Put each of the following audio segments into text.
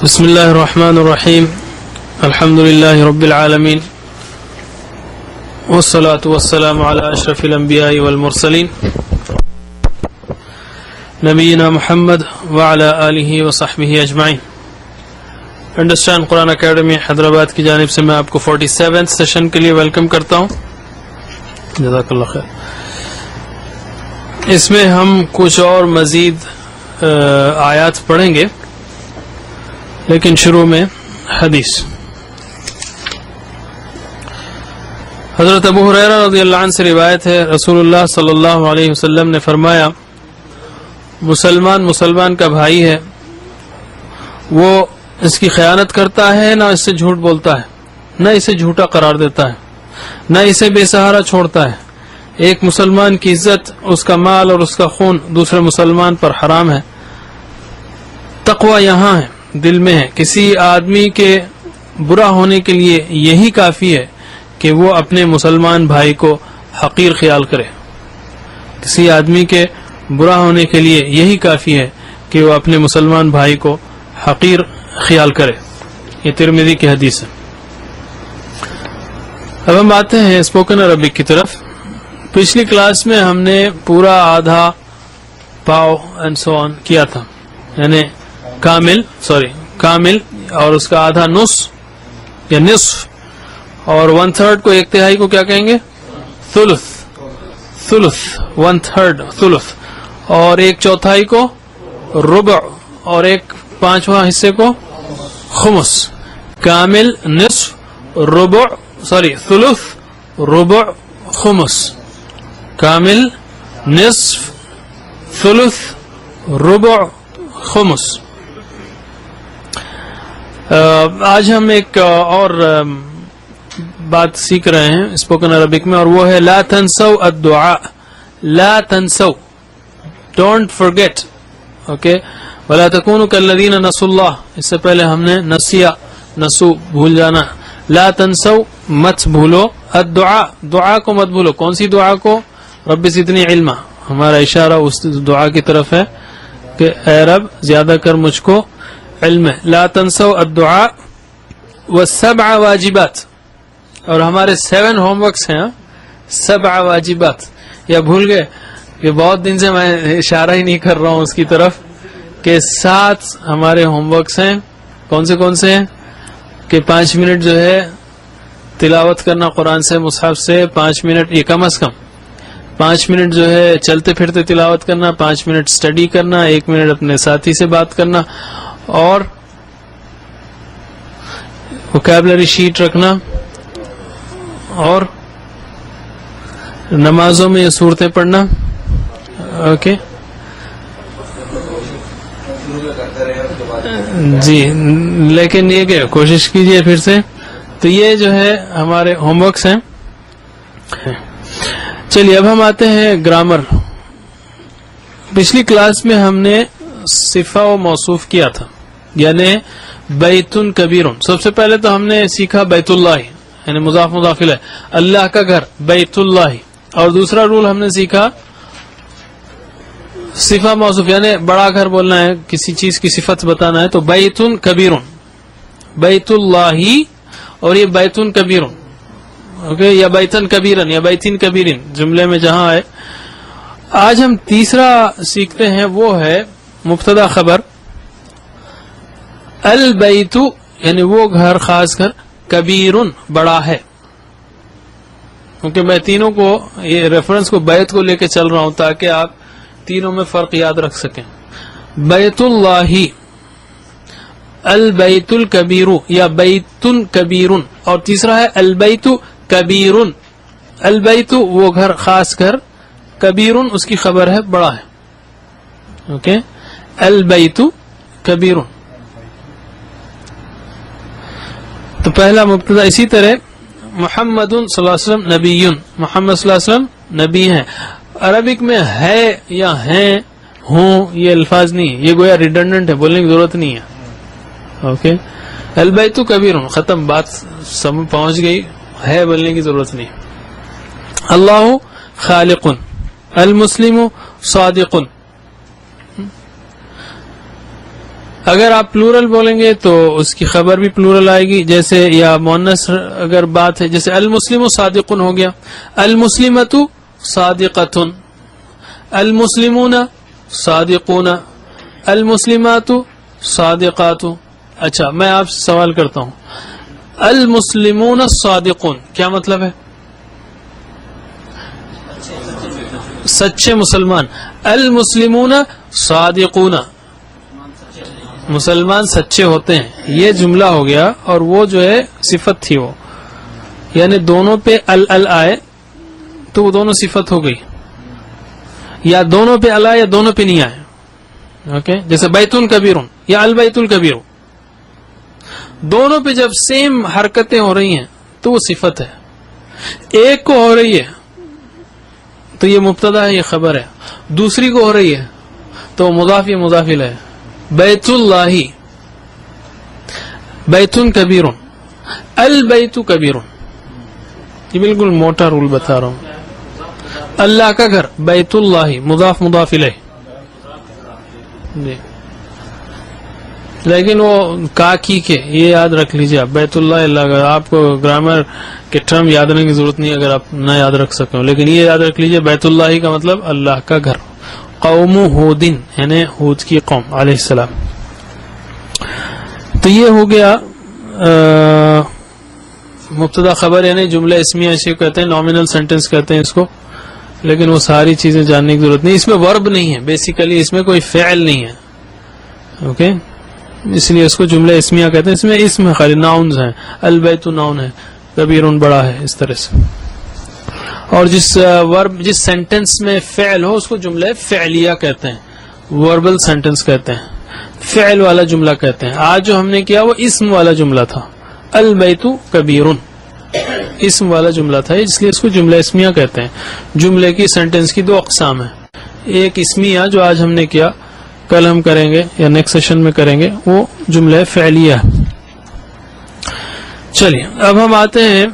بسم اللہ الرحمن الرحیم الحمد للہ رب العالمین والصلاة والسلام علی اشرف الانبیاء والمرسلین نبینا محمد وعلی آلہ وصحبہ اجمعین. انڈرسٹینڈ قرآن اکیڈمی حیدرآباد کی جانب سے میں آپ کو 47 سیشن کے لیے ویلکم کرتا ہوں. جزاک اللہ خیر. اس میں ہم کچھ اور مزید آیات پڑھیں گے، لیکن شروع میں حدیث. حضرت ابو ہریرہ رضی اللہ عنہ سے روایت ہے، رسول اللہ صلی اللہ علیہ وسلم نے فرمایا، مسلمان کا بھائی ہے، وہ اس کی خیانت کرتا ہے، نہ اس سے جھوٹ بولتا ہے، نہ اسے جھوٹا قرار دیتا ہے، نہ اسے بے سہارا چھوڑتا ہے. ایک مسلمان کی عزت، اس کا مال اور اس کا خون دوسرے مسلمان پر حرام ہے. تقوی یہاں ہے، دل میں ہے. کسی آدمی کے برا ہونے کے لیے یہی کافی ہے کہ وہ اپنے مسلمان بھائی کو حقیر خیال کرے. کسی آدمی کے برا ہونے کے لیے یہی کافی ہے کہ وہ اپنے مسلمان بھائی کو حقیر خیال کرے. یہ ترمذی کی حدیث ہے. اب ہم آتے ہیں اسپوکن عربک کی طرف. پچھلی کلاس میں ہم نے پورا آدھا پاؤ اینڈ سو آن کیا تھا، یعنی کامل اور اس کا آدھا نصف یا نصف، اور 1/3 کو، 1/3 کو کیا کہیں گے؟ ثلث 1/3 ثلث، اور 1/4 کو ربع، اور 1/5 حصے کو خمس. کامل، نصف، ربع، ثلث، ربع، خمس. کامل، نصف، ثلث، ربع، خمس. آج ہم ایک اور بات سیکھ رہے ہیں اسپوکن عربک میں، اور وہ ہے لا تنسوا الدعاء. لا تنسوا، ڈونٹ فرگیٹ. اوکے. ولا تکونوا کالذین نسوا اللہ، اس سے پہلے ہم نے نسو بھول جانا. لا تنسوا، مت بھولو. الدعاء، دعا کو مت بھولو. کون سی دعا کو؟ رب زدنی علما. ہمارا اشارہ اس دعا کی طرف ہے کہ اے رب زیادہ کر مجھ کو علم ہے. لا تنسوا الدعاء والسبع واجبات، اور ہمارے 7 ہوم ورکس ہیں. 7 واجبات. یا بھول گئے کہ بہت دن سے میں اشارہ ہی نہیں کر رہا ہوں اس کی طرف کہ 7 ہمارے ہوم ورکس ہیں. کون سے ہیں؟ کہ 5 منٹ جو ہے تلاوت کرنا قرآن سے، مصحف سے. 5 منٹ، یہ کم از کم 5 منٹ جو ہے چلتے پھرتے تلاوت کرنا. 5 منٹ اسٹڈی کرنا. 1 منٹ اپنے ساتھی سے بات کرنا، اور وکیبلری شیٹ رکھنا، اور نمازوں میں یہ صورتیں پڑھنا. اوکے جی، لیکن یہ کہ کوشش کیجئے پھر سے. تو یہ جو ہے ہمارے ہوم ورکس ہیں. چلیے اب ہم آتے ہیں گرامر. پچھلی کلاس میں ہم نے صفہ و موصوف کیا تھا، یعنی بیت کبیر. سب سے پہلے تو ہم نے سیکھا بیت اللہ، یعنی مضاف مضاف الیہ، اللہ کا گھر، بیت اللہ. اور دوسرا رول ہم نے سیکھا صفہ موصوف، یعنی بڑا گھر بولنا ہے، کسی چیز کی صفت بتانا ہے تو بیت کبیر، بیت اللہ، اور یہ بیت کبیر. اوکے، یا بیتن کبیرن یا بیتین کبیرن جملے میں جہاں ہے. آج ہم تیسرا سیکھتے ہیں، وہ ہے مبتدا خبر. البیت، یعنی وہ گھر، خاص گھر، کبیرن، بڑا ہے. کیونکہ میں تینوں کو، یہ ریفرنس کو بیت کو لے کے چل رہا ہوں تاکہ آپ تینوں میں فرق یاد رکھ سکیں. بیت اللہ، البیت الکبیر یا بیتن کبیرن، اور تیسرا ہے البیت کبیرن. البیت وہ گھر، خاص گھر، کبیرن اس کی خبر ہے، بڑا ہے. اوکے، البیت کبیرن. تو پہلا مبتدا. اسی طرح محمد صلی اللہ علیہ وسلم نبی، محمد صلی اللہ علیہ وسلم نبی ہیں. عربک میں ہے یا ہیں، ہوں، یہ الفاظ نہیں، یہ گویا ریڈنڈنٹ ہے، بولنے کی ضرورت نہیں ہے. اوکے، البیت کبیر، ختم، بات سمجھ پہنچ گئی، ہے بولنے کی ضرورت نہیں. اللہ خالق، المسلم صادق، اگر آپ پلورل بولیں گے تو اس کی خبر بھی پلورل آئے گی، جیسے یا مؤنث اگر بات ہے، جیسے المسلم صادق ہو گیا، المسلمۃ صادقۃ، المسلمون صادقون، المسلمات صادقات. اچھا میں آپ سے سوال کرتا ہوں، المسلمون الصادقون کیا مطلب ہے؟ سچے مسلمان. المسلمون صادقون، مسلمان سچے ہوتے ہیں، یہ جملہ ہو گیا. اور وہ جو ہے صفت تھی، وہ یعنی دونوں پہ ال آئے تو وہ دونوں صفت ہو گئی، یا دونوں پہ ال آئے یا دونوں پہ نہیں آئے. اوکے، جیسے بیت الکبیر یا البیت الکبیر، دونوں پہ جب سیم حرکتیں ہو رہی ہیں تو وہ صفت ہے. ایک کو ہو رہی ہے تو یہ مبتدا ہے، یہ خبر ہے. دوسری کو ہو رہی ہے تو وہ مضاف یا مضاف الیہ ہے. بیت اللہ بیت کبیر، البیت کبیر، یہ بالکل موٹا رول بتا رہا ہوں. اللہ کا گھر، بیت اللہ مضاف مضاف الیہ جی، لیکن وہ کاکی کے یہ یاد رکھ لیجیے آپ، بیت اللہ اللہ کا. آپ کو گرامر کے ٹرم یاد رکھنے کی ضرورت نہیں اگر آپ نہ یاد رکھ سکیں، لیکن یہ یاد رکھ لیجیے بیت اللہ کا مطلب اللہ کا گھر. قوم ہود یعنی ہود کی قوم علیہ السلام. تو یہ ہو گیا مبتدا خبر، یعنی جملہ اسمیہ اسے کہتے ہیں، نامنل سینٹنس کہتے ہیں اس کو. لیکن وہ ساری چیزیں جاننے کی ضرورت نہیں. اس میں ورب نہیں ہے، بیسیکلی اس میں کوئی فعل نہیں ہے. اوکے، اس لیے اس کو جملہ اسمیہ کہتے ہیں. اس میں اسم خالی ناؤنز ہیں، البیت ناؤن ہے، کبیر بڑا ہے، اس طرح سے. اور جس سینٹنس میں فعل ہو اس کو جملہ فعلیہ کہتے ہیں، وربل سینٹنس کہتے ہیں، فعل والا جملہ کہتے ہیں. آج جو ہم نے کیا وہ اسم والا جملہ تھا، البیت کبیر اسم والا جملہ تھا، اس لیے اس کو جملہ اسمیہ کہتے ہیں. جملے کی سینٹنس کی دو اقسام ہیں، ایک اسمیہ جو آج ہم نے کیا، کل ہم کریں گے یا نیکسٹ سیشن میں کریں گے، وہ جملہ فعلیہ. چلیے اب ہم آتے ہیں،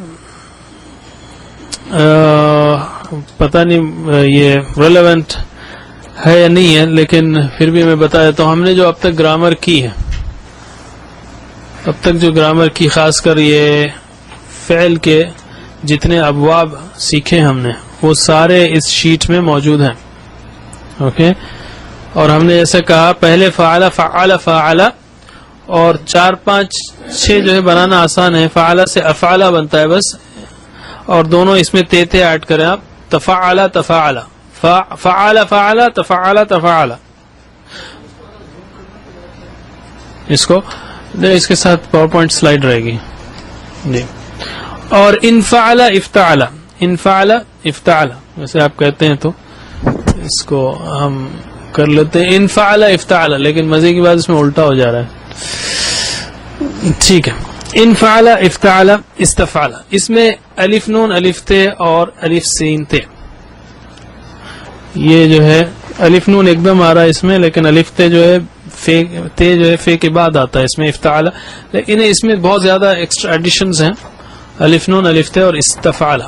پتہ نہیں یہ ریلیونٹ ہے یا نہیں ہے، لیکن پھر بھی میں بتا دیتا ہوں. ہم نے جو اب تک گرامر کی ہے، اب تک جو گرامر کی، خاص کر یہ فعل کے جتنے ابواب سیکھے ہم نے، وہ سارے اس شیٹ میں موجود ہیں. اوکے، اور ہم نے جیسے کہا پہلے فعل فعل فعل، اور 4 5 6 جو ہے بنانا آسان ہے. فعل سے افعل بنتا ہے بس، اور دونوں اس میں تے ایڈ کریں آپ، تفعل تفعل، فعل فعل تفعل تفعل. اس کے ساتھ پاور پوائنٹ سلائیڈ رہے گی جی. اور انفعل افتعل، انفعل افتعل ویسے آپ کہتے ہیں تو اس کو ہم کر لیتے ہیں انفعل افتعل، لیکن مزے کی بات اس میں الٹا ہو جا رہا ہے. ٹھیک ہے، انفعل افتعل استفعل، اس میں الف نون الف تے اور الف سین تے. یہ جو ہے الف نون ایک دم آ رہا ہے اس میں، لیکن الف تے جو ہے تے جو ہے فے کے بعد آتا ہے اس میں افتعل. لیکن اس میں بہت زیادہ ایکسٹرا ایڈیشنز ہیں، الف نون الف تے اور استفعل.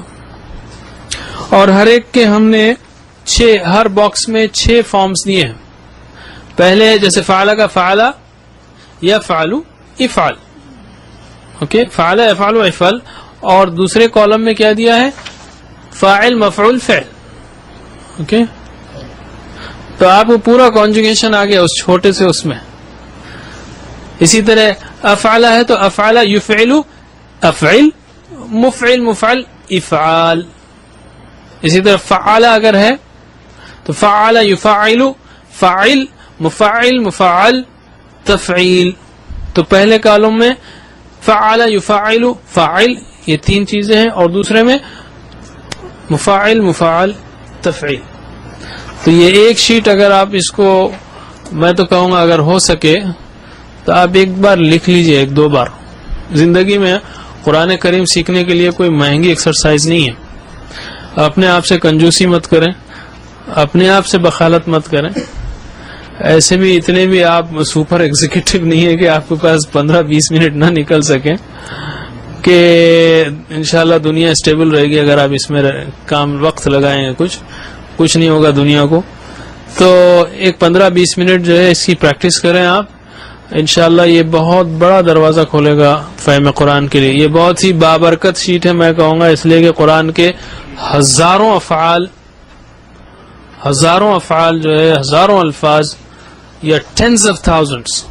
اور ہر ایک کے ہم نے 6 ہر باکس میں 6 فارمز دیے ہیں. پہلے جیسے فعل کا فعل یفعل افعل، اوکے، فعل یفعل افعل. اور دوسرے کالم میں کیا دیا ہے؟ فاعل مفعول فعل. اوکے، تو آپ کو پورا کانجوگیشن آ گیا اس چھوٹے سے اس میں. اسی طرح افعل ہے تو افعل یفعل افعل، مفعل مفعل افعال. اسی طرح فعل اگر ہے تو فعل یفعل فاعل مفعل مفعل تفعیل. تو پہلے کالم میں فعل یفعل فاعل، یہ 3 چیزیں ہیں، اور دوسرے میں مفعل مفعل تفعیل. تو یہ ایک شیٹ اگر آپ اس کو، میں تو کہوں گا اگر ہو سکے تو آپ ایک بار لکھ لیجئے، 1 2 بار. زندگی میں قرآن کریم سیکھنے کے لیے کوئی مہنگی ایکسرسائز نہیں ہے. اپنے آپ سے کنجوسی مت کریں، اپنے آپ سے بخالت مت کریں. ایسے بھی اتنے بھی آپ سپر ایگزیکٹو نہیں ہے کہ آپ کے پاس 15-20 منٹ نہ نکل سکیں کہ انشاءاللہ دنیا اسٹیبل رہے گی اگر آپ اس میں کام وقت لگائیں گے. کچھ نہیں ہوگا دنیا کو. تو ایک 15-20 منٹ جو ہے اس کی پریکٹس کریں آپ. انشاءاللہ یہ بہت بڑا دروازہ کھولے گا فہم قرآن کے لیے. یہ بہت ہی بابرکت شیٹ ہے میں کہوں گا، اس لیے کہ قرآن کے ہزاروں افعال جو ہے، ہزاروں الفاظ یا ٹینز آف تھاؤزنڈس،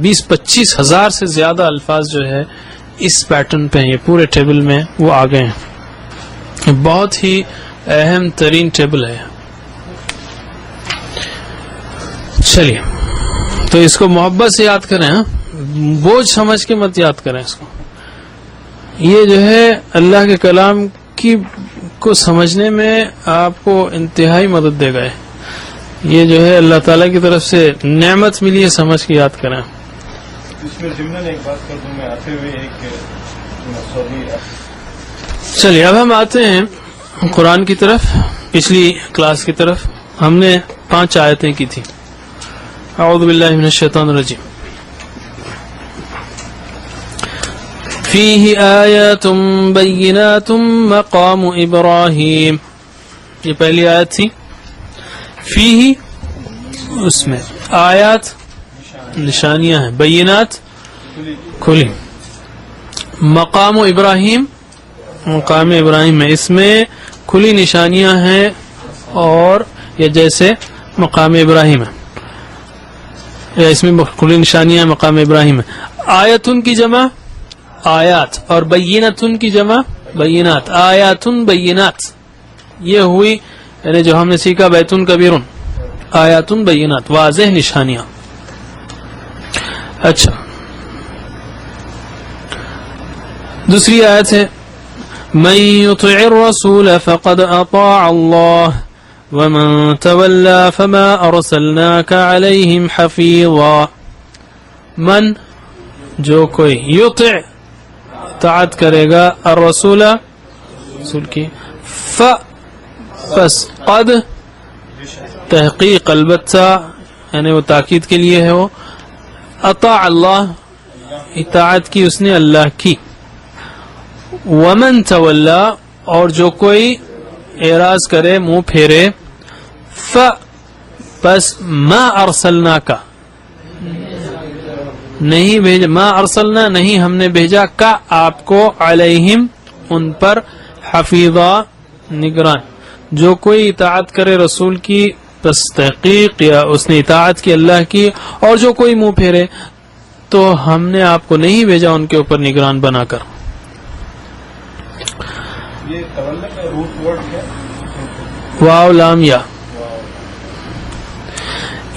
20-25 ہزار سے زیادہ الفاظ جو ہے اس پیٹرن پہ ہیں. یہ پورے ٹیبل میں وہ آ گئے ہیں. بہت ہی اہم ترین ٹیبل ہے. چلیے تو اس کو محبت سے یاد کریں، بوجھ سمجھ کے مت یاد کریں اس کو. یہ جو ہے اللہ کے کلام کو سمجھنے میں آپ کو انتہائی مدد دے گا. یہ جو ہے اللہ تعالیٰ کی طرف سے نعمت ملی ہے، سمجھ کے یاد کریں. اس میں ضمن ایک بات کر دوں میں آتے ہوئے چلیے اب ہم آتے ہیں قرآن کی طرف. پچھلی کلاس کی طرف ہم نے 5 آیتیں کی تھی. اعوذ باللہ من الشیطان الرجیم. فیہ آیات بینات مقام ابراہیم، یہ پہلی آیت تھی. فیہ اس میں آیات نشانیاں ہیں، بینات کھلی. مقام ابراہیم، مقام ابراہیم میں اس میں کھلی نشانیاں ہیں، اور یہ جیسے مقام ابراہیم ہے، یا اس میں کھلی نشانیاں ہیں مقام ابراہیم ہے. آیتن کی جمع آیات، اور بینتن کی جمع بینات. آیاتن بینات یہ ہوئی، یعنی جو ہم نے سیکھا بیتن کبیرن. آیاتن بینات واضح نشانیاں. اچھا دوسری آیت ہے من يطع الرسول فقد اطاع الله ومن تولى فما ارسلناك عليهم حفيظا. من جو کوئی، یطع اطاعت کرے گا، الرسول رسول کی، پس قد تحقیق البتہ، یعنی وہ تاکید کے لیے ہے، وہ اطاع اللہ اطاعت کی اس نے اللہ کی. ومن تولا اور جو کوئی اعراض کرے، منہ پھیرے، پس ما ارسلنا کا نہیں بھیجا، ما ارسلنا نہیں ہم نے بھیجا، کا آپ کو، علیہم ان پر، حفیظا نگران. جو کوئی اطاعت کرے رسول کی پس تحقیق یا اس نے اطاعت کی اللہ کی، اور جو کوئی منہ پھیرے تو ہم نے آپ کو نہیں بھیجا ان کے اوپر نگران بنا کر. یہ تولا کا روٹ ورڈ ہے واو لام یا.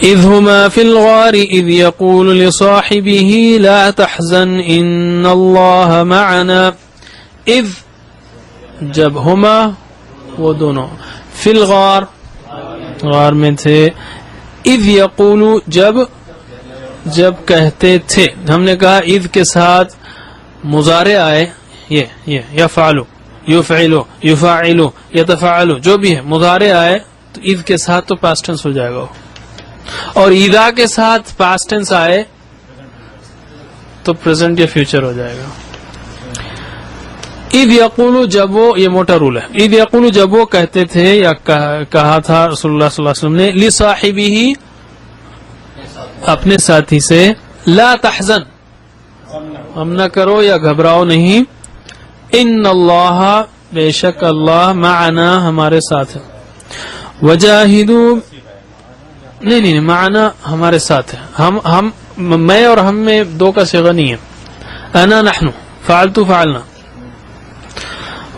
اذ هما في الغار اذ يقول لصاحبه لا تحزن ان الله معنا. اذ جب ہما وہ دونوں، فی الغار غار میں تھے، اذ یقول جب کہتے تھے. ہم نے کہا اذ کے ساتھ مضارع آئے، یہ یفعلو یفعلو یفاعلو یتفعلو جو بھی ہے مضارع آئے تو اذ کے ساتھ تو پاسٹ ٹینس ہو جائے گا، اور اذا کے ساتھ پاسٹ ٹینس آئے تو پریزنٹ یا فیوچر ہو جائے گا. اذ یقول جب وہ، یہ موٹا رول ہے، اذ یقول جب وہ کہتے تھے یا کہا تھا رسول اللہ صلی اللہ علیہ وسلم نے، لصاحبہ اپنے ساتھی سے، لا تحزن غم نہ کرو یا گھبراؤ نہیں، ان اللہ بے شک اللہ، معنا ہمارے ساتھ ہے، وجاہدوا نہیں معنا ہمارے ساتھ ہے، ہم میں اور ہم میں دو کا صیغہ نہیں ہے، انا نحن فعلت فعلنا.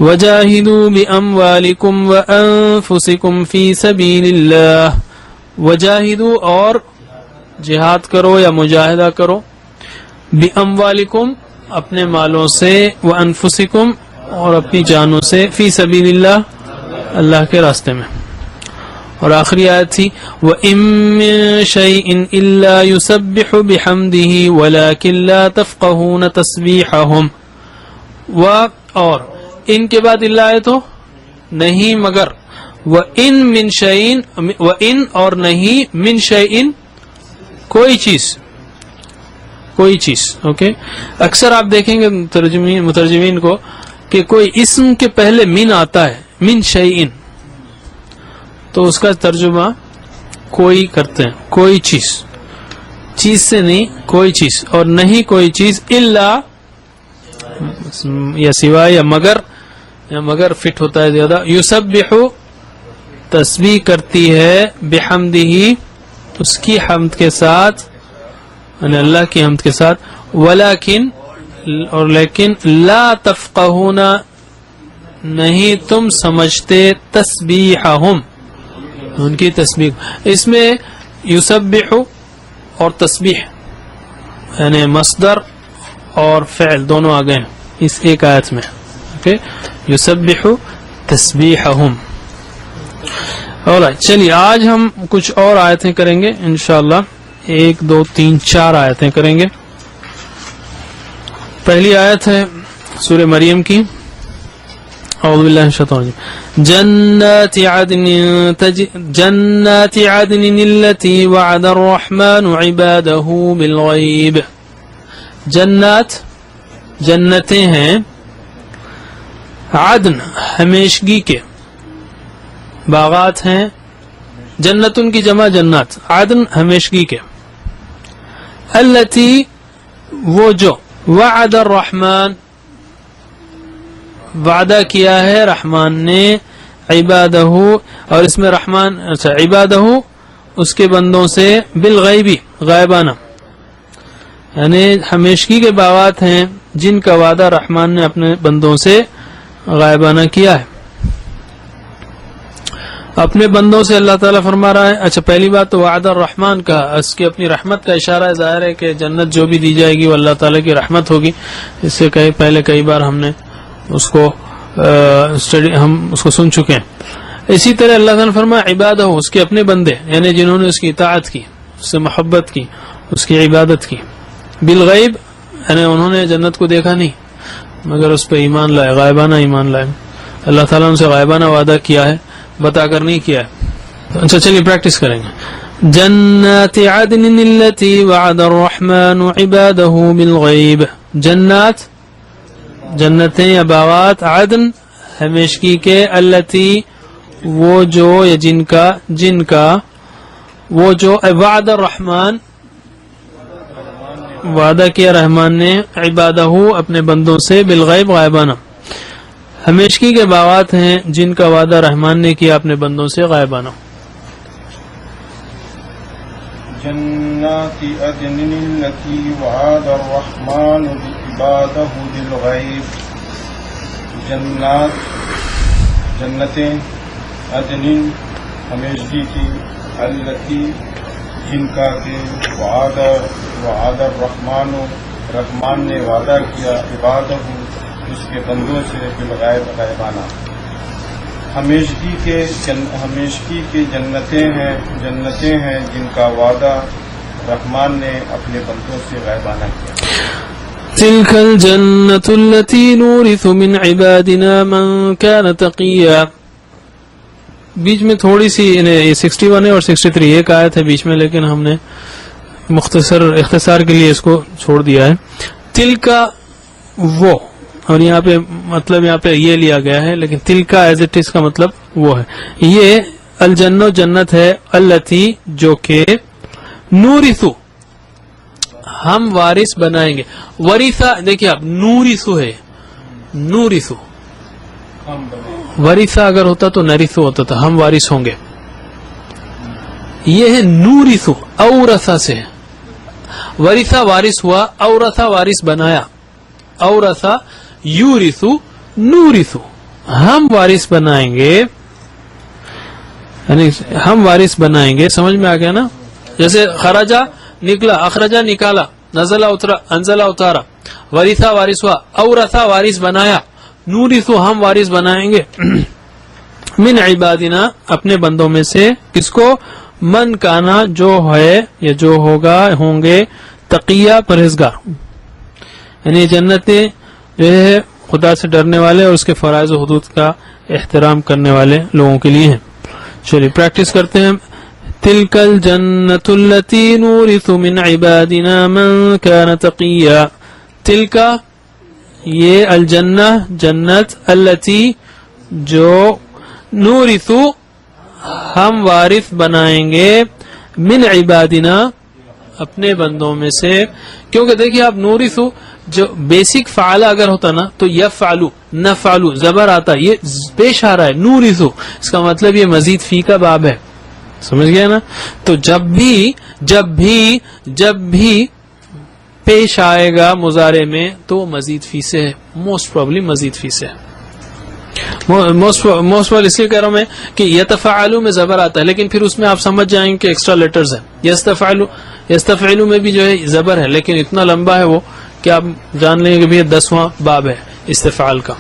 وجاہدوا باموالکم وانفسکم فی سبیل اللہ. وجاہدوا اور جہاد کرو یا مجاہدہ کرو، باموالکم اپنے مالوں سے، وانفسکم اور اپنی جانوں سے، فی سبیل اللہ اللہ کے راستے میں. اور آخری آیت تھی وَإِن مِّن شَيْءٍ إِلَّا يُسَبِّحُ بِحَمْدِهِ وَلَكِن لَّا تَفْقَهُونَ تَسْبِيحَهُمْ. اور ان کے بعد اللہ آئے تو نہیں مگر، وَإِن مِّن شَيْءٍ، وَإِن اور نہیں، مِّن شَيْءٍ کوئی چیز. اوکے اکثر آپ دیکھیں گے مترجمین کو کہ کوئی اسم کے پہلے من آتا ہے، من شیئن، تو اس کا ترجمہ کوئی کرتے ہیں، کوئی چیز. چیز سے نہیں کوئی چیز، اور نہیں کوئی چیز الا یا سوائے یا مگر فٹ ہوتا ہے زیادہ. یسبح تسبیح کرتی ہے، بحمدہ اس کی حمد کے ساتھ، یعنی اللہ کی حمد کے ساتھ، ولیکن اور لیکن لا تفقہون نہیں تم سمجھتے تسبیحہم ان کی تسبیح. اس میں یسبح اور تسبیح یعنی مصدر اور فعل دونوں آ گئے ہیں اس ایک آیت میں. اوکے، یسبح تسبیحہم. چلیے آج ہم کچھ اور آیتیں کریں گے انشاءاللہ، 1 2 3 4 آیتیں کریں گے. پہلی آیت ہے سورہ مریم کی. اعوذ باللہ من الشیطان الرجیم. جنات عدن التي وعد الرحمن عباده بالغیب. جنات جنتیں ہیں، عدن ہمیشگی کے، باغات ہیں، جنتن کی جمع جنات، عدن ہمیشگی کے. التی وہ جو، وعد الرحمن وعدہ کیا ہے رحمان نے، عبادہ اور اس میں رحمان عبادہ اس کے بندوں سے، بالغیبی غائبانہ، یعنی ہمیشگی کے باغات ہیں جن کا وعدہ رحمان نے اپنے بندوں سے غائبانہ کیا ہے. اپنے بندوں سے اللہ تعالیٰ فرما رہا ہے. اچھا، پہلی بات تو وعدہ الرحمن کا، اس کی اپنی رحمت کا اشارہ ہے. ظاہر ہے کہ جنت جو بھی دی جائے گی وہ اللہ تعالیٰ کی رحمت ہوگی. اس سے پہلے کئی بار ہم نے اس کو سن چکے ہیں. اسی طرح اللہ تعالیٰ نے فرمایا عبادہ اس کے اپنے بندے، یعنی جنہوں نے اس کی اطاعت کی، اس سے محبت کی، اس کی عبادت کی. بالغیب یعنی انہوں نے جنت کو دیکھا نہیں مگر اس پہ ایمان لائے، غائبانہ ایمان لائے. اللہ تعالیٰ نے ان سے غائبانہ وعدہ کیا ہے، بتا کر نہیں کیا ہے. اچھا چلیے پریکٹس کریں گے. جنات عدن التي وعد الرحمن عباده بالغیب. جنات جنتیں یا باغات، عدن ہمیشگی کے، التی وہ جو یا جن کا وہ جو، وعد الرحمن وعدہ کیا رحمان نے، عبادہ اپنے بندوں سے، بالغیب غائبانہ. ہمیشگی کے باغات ہیں جن کا وعدہ رحمان نے کیا اپنے بندوں سے غائبانہ. جنات عدن التي وعد الرحمن عباده بالغیب. جنتیں عدن ہمیشگی کی، التی جن کا کہ وعد الرحمن رحمان نے وعدہ کیا، عبادہ اس کے بندوں سے، بالغیب غائبانہ. ہمیشگی کے جنتیں ہیں جن کا وعدہ رحمان نے اپنے بندوں سے غائبانہ کیا. تلك الجنة التي نورث من عبادنا من كان تقيا. بیچ میں تھوڑی سی 61 ہے اور 63 ایک آیت ہے بیچ میں، لیکن ہم نے اختصار کے لیے اس کو چھوڑ دیا ہے. تل کا وہ، اور یہاں پہ مطلب یہاں پہ یہ لیا گیا ہے، لیکن تل کا ایز اٹ از کا مطلب وہ ہے. یہ الجنہ جنت ہے، التی جو کہ، نورثو ہم وارث بنائیں گے. ورثہ دیکھیے آپ، نورثو ہے، نورثو، ورثہ اگر ہوتا تو نرثو ہوتا تھا، ہم وارث ہوں گے. یہ ہے نورثو، اورثہ سے، ورثہ وارث ہوا، اورثہ وارث بنایا. اورثہ یورثو، نورثو ہم وارث بنائیں گے، یعنی ہم وارث بنائیں گے. سمجھ میں آ گیا نا؟ جیسے خرجہ نکلا، اخرجہ نکالا، نزلہ اترا، انزلہ اتارا، ورثہ وارث ہوا، اورثہ وارث بنایا، نورثو ہم وارث بنائیں گے. من عبادنا اپنے بندوں میں سے، کس کو؟ من کانا جو ہے یا جو ہوں گے، تقیہ پرہیزگار. یعنی جنتیں جو ہے خدا سے ڈرنے والے اور اس کے فرائض و حدود کا احترام کرنے والے لوگوں کے لیے ہیں. چلیے پریکٹس کرتے ہیں. تلك الجنة التي نورث من عبادنا من كان تقيا. تلك یہ الجنہ جنت، التی جو، نورث ہم وارث بنائیں گے، من عبادنا اپنے بندوں میں سے. کیونکہ دیکھیے آپ نورثو جو بیسک فعل اگر ہوتا نا تو یفعلو نفعلو زبر آتا, یہ پیش آ رہا ہے نورثو, اس کا مطلب یہ مزید فی کا باب ہے. سمجھ گیا نا؟ تو جب بھی پیش آئے گا مضارع میں تو مزید فی سے ہے, موسٹ پرابلی مزید فی سے ہے. موسٹ پرابلی اس لیے کہہ رہا ہوں میں کہ یتفعلو میں زبر آتا ہے, لیکن پھر اس میں آپ سمجھ جائیں گے کہ ایکسٹرا لیٹرز ہیں. یستفعلو میں بھی جو ہے زبر ہے, لیکن اتنا لمبا ہے وہ کہ آپ جان لیں گے کہ 10واں باب ہے استفعال کا.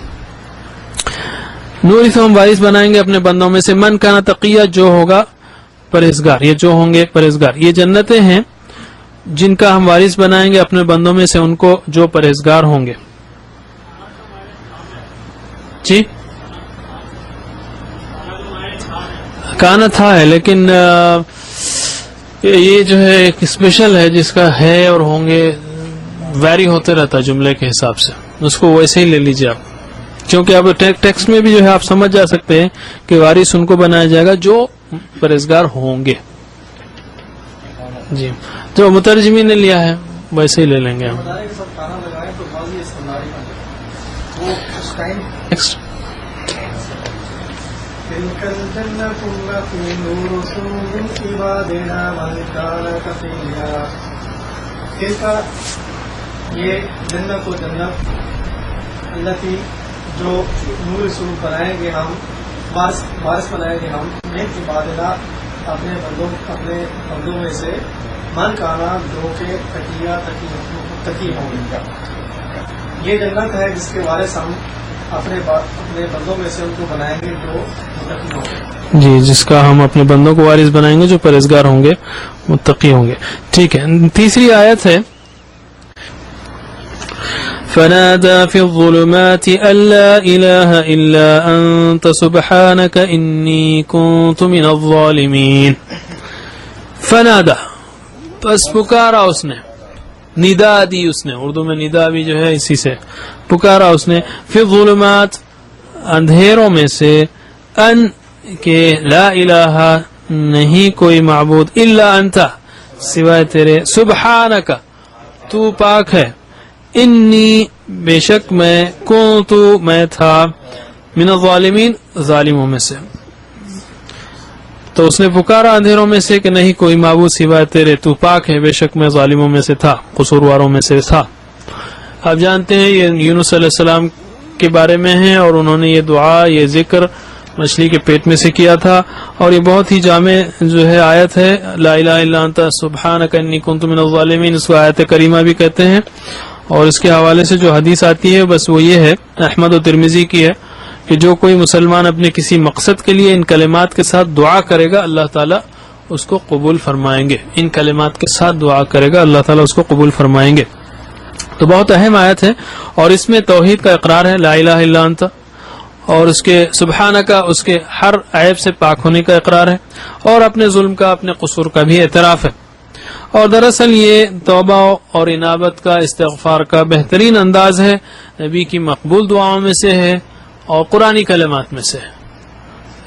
نورث ہم وارث بنائیں گے اپنے بندوں میں سے من کانا تقیہ, جو ہوگا پرہیزگار, یہ جو ہوں گے پرہیزگار. یہ جنتیں ہیں جن کا ہم وارث بنائیں گے اپنے بندوں میں سے ان کو جو پرہیزگار ہوں گے. جی کانا تھا ہے, لیکن یہ جو ہے ایک اسپیشل ہے جس کا ہے اور ہوں گے ویری ہوتے رہتا ہے جملے کے حساب سے, اس کو ویسے ہی لے لیجیے آپ. کیونکہ اب ٹیکسٹ میں بھی جو ہے آپ سمجھ جا سکتے ہیں کہ وارث ان کو بنایا جائے گا جو پرہیزگار ہوں گے. جی جو مترجمین نے لیا ہے ویسے ہی لے لیں گے ہم. نیکسٹ یہ جنت و جنت التی جو نور سور بنائیں گے ہم, وارث بنائیں گے ہم من عبادنا اپنے بندوں میں سے من کانا جو کہ تقی ہوں گے. یہ جنت ہے جس کے وارث ہم اپنے بندوں میں سے ان کو بنائیں گے جو متقی ہوں گے. جی جس کا ہم اپنے بندوں کو وارث بنائیں گے جو پرہیزگار ہوں گے متقی ہوں گے. ٹھیک ہے, تیسری آیت ہے فنادى في الظلمات أن لا إله إلا أنت سبحانك إني كنت من الظالمين. فنادى بس پکارا اس نے, ندا دی اس نے, اردو میں ندا بھی جو ہے اسی سے پکارا اس نے, فی الظلمات اندھیروں میں سے, ان کہ لا الہ نہیں کوئی معبود, الا انت سوائے تیرے, سبحانک تو پاک ہے, انی بے شک میں, کنتو میں تھا, من الظالمین ظالموں میں سے. تو اس نے پکارا اندھیروں میں سے کہ نہیں کوئی معبود سوائے تیرے, تو پاک ہے, بے شک میں ظالموں میں سے تھا, قصورواروں میں سے تھا. آپ جانتے ہیں یہ یونس علیہ السلام کے بارے میں ہے, اور انہوں نے یہ دعا, یہ ذکر مچھلی کے پیٹ میں سے کیا تھا, اور یہ بہت ہی جامع جو ہے آیت ہے, لا الہ الا انت سبحانک انی کنت من الظالمین, اس کو آیت کریمہ بھی کہتے ہیں. اور اس کے حوالے سے جو حدیث آتی ہے بس وہ یہ ہے, احمد و ترمذی کی ہے, کہ جو کوئی مسلمان اپنے کسی مقصد کے لیے ان کلمات کے ساتھ دعا کرے گا اللہ تعالیٰ اس کو قبول فرمائیں گے. ان کلمات کے ساتھ دعا کرے گا اللہ تعالیٰ اس کو قبول فرمائیں گے. تو بہت اہم آیت ہے, اور اس میں توحید کا اقرار ہے, لا الہ الا انت, اور اس کے سبحانہ کا, اس کے ہر عیب سے پاک ہونے کا اقرار ہے, اور اپنے ظلم کا, اپنے قصور کا بھی اعتراف ہے. اور دراصل یہ توبہ اور انابت کا, استغفار کا بہترین انداز ہے, نبی کی مقبول دعاؤں میں سے ہے, اور قرآنی کلمات میں سے ہے,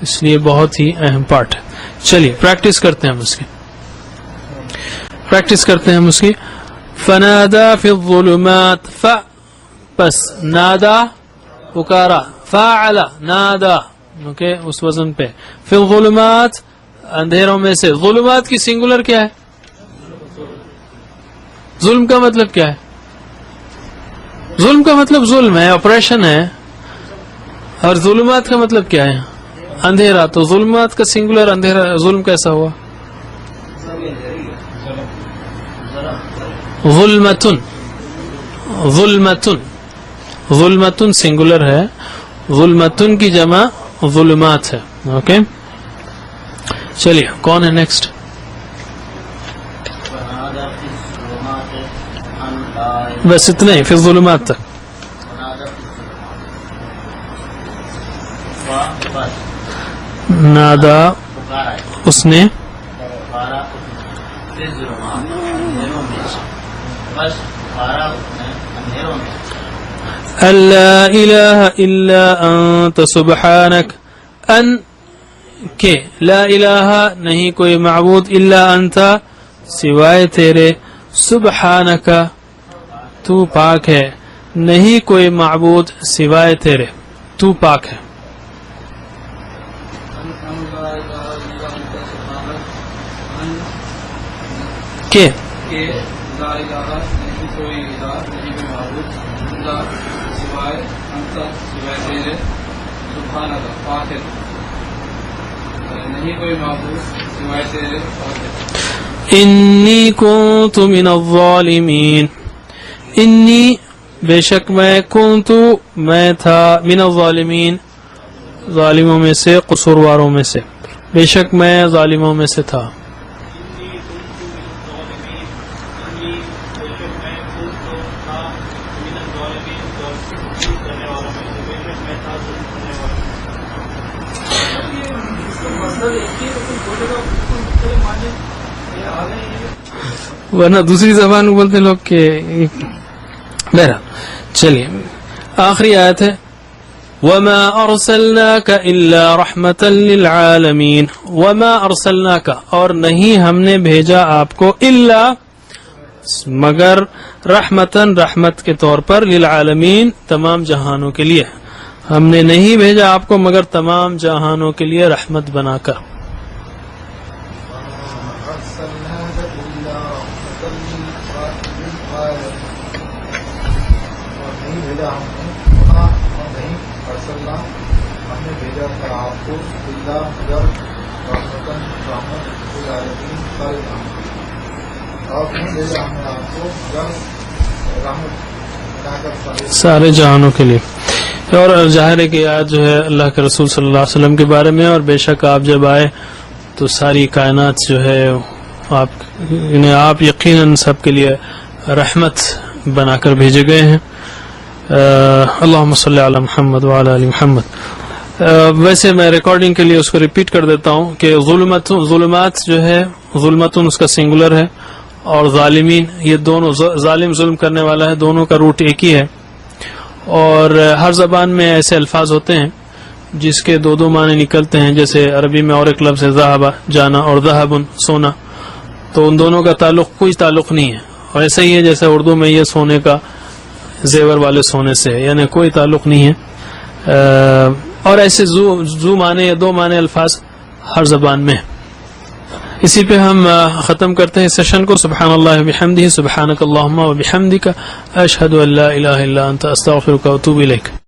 اس لیے بہت ہی اہم پارٹ ہے. چلیے پریکٹس کرتے ہیں ہم اس کی. فنادا فی الظلمات, پس نادا پکارا, فاعل نادا, اوکے اس وزن پہ, فی الظلمات اندھیروں میں سے. ظلمات کی سنگولر کیا ہے؟ ظلم کا مطلب کیا ہے؟ ظلم کا مطلب ظلم ہے, آپریشن ہے, اور ظلمات کا مطلب کیا ہے؟ اندھیرا. تو ظلمات کا سنگولر اندھیرا, ظلم کیسا ہوا؟ ظلمتن, ظلمتن, ظلمتن سنگولر ہے, ظلمتن کی جمع ظلمات ہے. اوکے چلیے کون ہے نیکسٹ؟ بس اتنا ہی, فی الظلمات تک. نادا اس نے, لا الہ الا انت سبحانک, ان کے لا الہ نہیں کوئی معبود, الا انت سوائے تیرے, سبحانک تو پاک ہے، نہیں کوئی معبود سوائے تیرے، تو پاک ہے. کہ لا الہ نہیں کوئی الہ نہیں کوئی معبود الا سوائے انت سوائے تیرے، سبحانک پاک ہے، نہیں کوئی معبود سوائے تیرے، پاک ہے. انی کنت من الظالمین، انی بے شک میں کنت میں تھا، من الظالمین ظالموں میں سے، قصورواروں میں سے، بے شک میں ظالموں میں سے تھا. ورنہ دوسری زبان بولتے لوگ کہ بہرحال. چلیے آخری آیت ہے وما ارسلناک الا رحمتا للعالمین، وما ارسلناک اور نہیں ہم نے بھیجا آپ کو الا مگر رحمتن رحمت کے طور پر، للعالمین تمام جہانوں کے لیے، ہم نے نہیں بھیجا آپ کو مگر تمام جہانوں کے لیے رحمت بنا کر. سارے جہانوں کے لیے. اور ظاہر ہے کہ آج جو ہے اللہ کے رسول صلی اللہ علیہ وسلم کے بارے میں، اور بے شک آپ جب آئے تو ساری کائنات جو ہے آپ یقیناً سب کے لیے رحمت بنا کر بھیجے گئے ہیں. اللہم صلی علی محمد وعلی آل محمد. ویسے میں ریکارڈنگ کے لیے اس کو ریپیٹ کر دیتا ہوں کہ ظلمات جو ہے، ظلمتن اس کا سنگولر ہے، اور ظالمین یہ دونوں، ظالم ظلم کرنے والا ہے، دونوں کا روٹ ایک ہی ہے. اور ہر زبان میں ایسے الفاظ ہوتے ہیں جس کے دو معنی نکلتے ہیں، جیسے عربی میں اور ایک لفظ ہے ذہب جانا، اور ذہب سونا، تو ان دونوں کا کوئی تعلق نہیں ہے. اور ایسا ہی ہے جیسے اردو میں یہ سونے کا زیور والے سونے سے ہے، یعنی کوئی تعلق نہیں ہے. اور ایسے زو معنی یا دو معنی الفاظ ہر زبان میں. اسی پہ ہم ختم کرتے ہیں اس سیشن کو. سبحان اللہ وبحمدہ، سبحانک اللہم وبحمدک، اشہد ان لا الہ الا انت، استغفرک واتوب الیک.